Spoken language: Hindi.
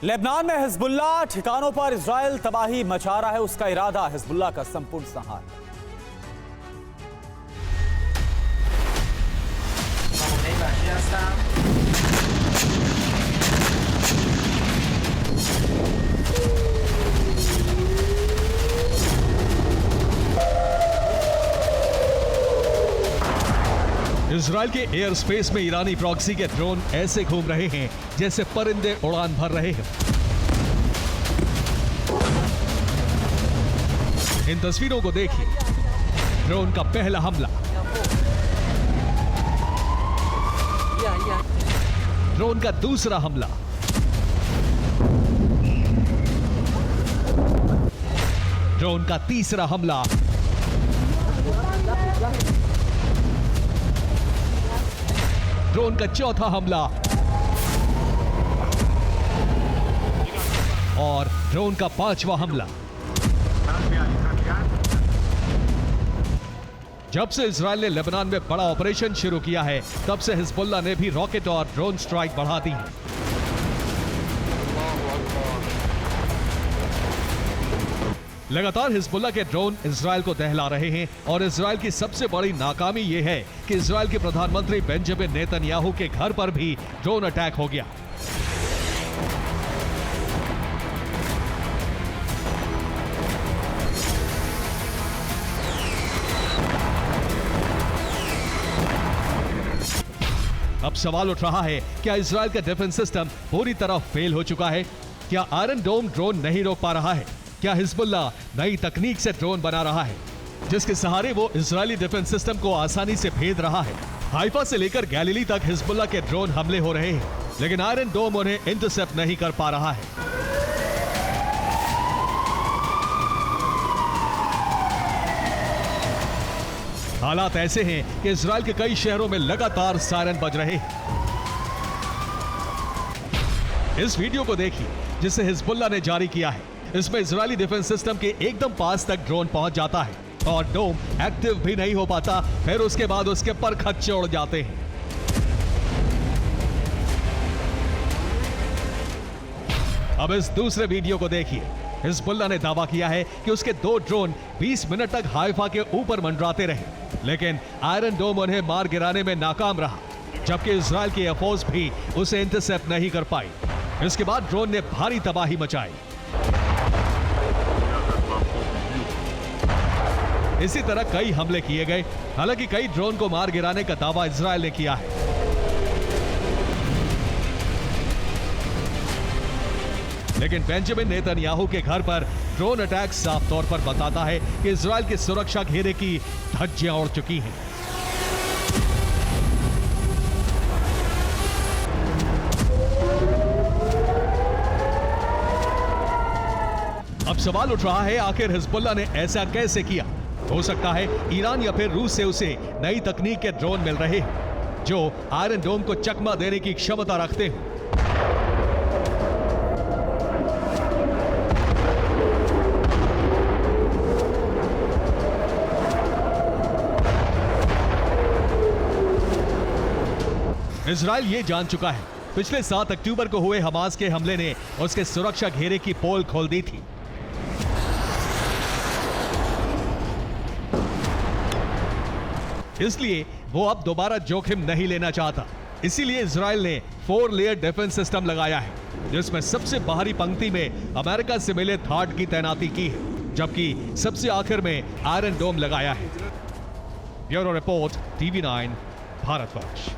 लेबनान में हिजबुल्लाह ठिकानों पर इजराइल तबाही मचा रहा है। उसका इरादा हिजबुल्लाह का संपूर्ण संहार। इजराइल के एयर स्पेस में ईरानी प्रॉक्सी के ड्रोन ऐसे घूम रहे हैं जैसे परिंदे उड़ान भर रहे हैं। इन तस्वीरों को देखिए। ड्रोन का पहला हमला, ड्रोन का दूसरा हमला, ड्रोन का तीसरा हमला, ड्रोन का चौथा हमला और ड्रोन का पांचवा हमला। जब से इजराइल ने लेबनान में बड़ा ऑपरेशन शुरू किया है, तब से हिजबुल्लाह ने भी रॉकेट और ड्रोन स्ट्राइक बढ़ा दी है। लगातार हिजबुल्लाह के ड्रोन इजराइल को दहला रहे हैं और इजराइल की सबसे बड़ी नाकामी यह है कि इजराइल के प्रधानमंत्री बेंजामिन नेतन्याहू के घर पर भी ड्रोन अटैक हो गया। अब सवाल उठ रहा है, क्या इजराइल का डिफेंस सिस्टम पूरी तरह फेल हो चुका है? क्या आयरन डोम ड्रोन नहीं रोक पा रहा है? क्या हिजबुल्लाह नई तकनीक से ड्रोन बना रहा है जिसके सहारे वो इजरायली डिफेंस सिस्टम को आसानी से भेद रहा है? हाइफा से लेकर गैलीली तक हिजबुल्लाह के ड्रोन हमले हो रहे हैं, लेकिन आयरन डोम उन्हें इंटरसेप्ट नहीं कर पा रहा है। हालात ऐसे हैं कि इजराइल के कई शहरों में लगातार सायरन बज रहे हैं। इस वीडियो को देखिए जिसे हिजबुल्लाह ने जारी किया है। इसमें इजरायली डिफेंस सिस्टम के एकदम पास तक ड्रोन पहुंच जाता है और डोम एक्टिव भी नहीं हो पाता, फिर उसके बाद उसके पर खच्चे उड़ जाते हैं। अब इस दूसरे वीडियो को देखिए। हिजबुल्लाह ने दावा किया है कि उसके 2 ड्रोन 20 मिनट तक हाइफा के ऊपर मंडराते रहे, लेकिन आयरन डोम उन्हें मार गिराने में नाकाम रहा, जबकि इजराइल की एयरफोर्स भी उसे इंटरसेप्ट नहीं कर पाई। इसके बाद ड्रोन ने भारी तबाही मचाई। इसी तरह कई हमले किए गए। हालांकि कई ड्रोन को मार गिराने का दावा इजराइल ने किया है। लेकिन बेंजामिन नेतन्याहू के घर पर ड्रोन अटैक साफ तौर पर बताता है कि इजराइल की सुरक्षा घेरे की धज्जियां उड़ चुकी हैं। अब सवाल उठ रहा है, आखिर हिजबुल्लाह ने ऐसा कैसे किया? हो सकता है ईरान या फिर रूस से उसे नई तकनीक के ड्रोन मिल रहे हैं जो आयरन डोम को चकमा देने की क्षमता रखते हैं। इजराइल ये जान चुका है। पिछले 7 अक्टूबर को हुए हमास के हमले ने उसके सुरक्षा घेरे की पोल खोल दी थी। इसलिए वो अब दोबारा जोखिम नहीं लेना चाहता। इसीलिए इजराइल ने 4 लेयर डिफेंस सिस्टम लगाया है, जिसमें सबसे बाहरी पंक्ति में अमेरिका से मिले थाड की तैनाती की है, जबकि सबसे आखिर में आयरन डोम लगाया है। Bureau report, TV9 Bharatvarsh.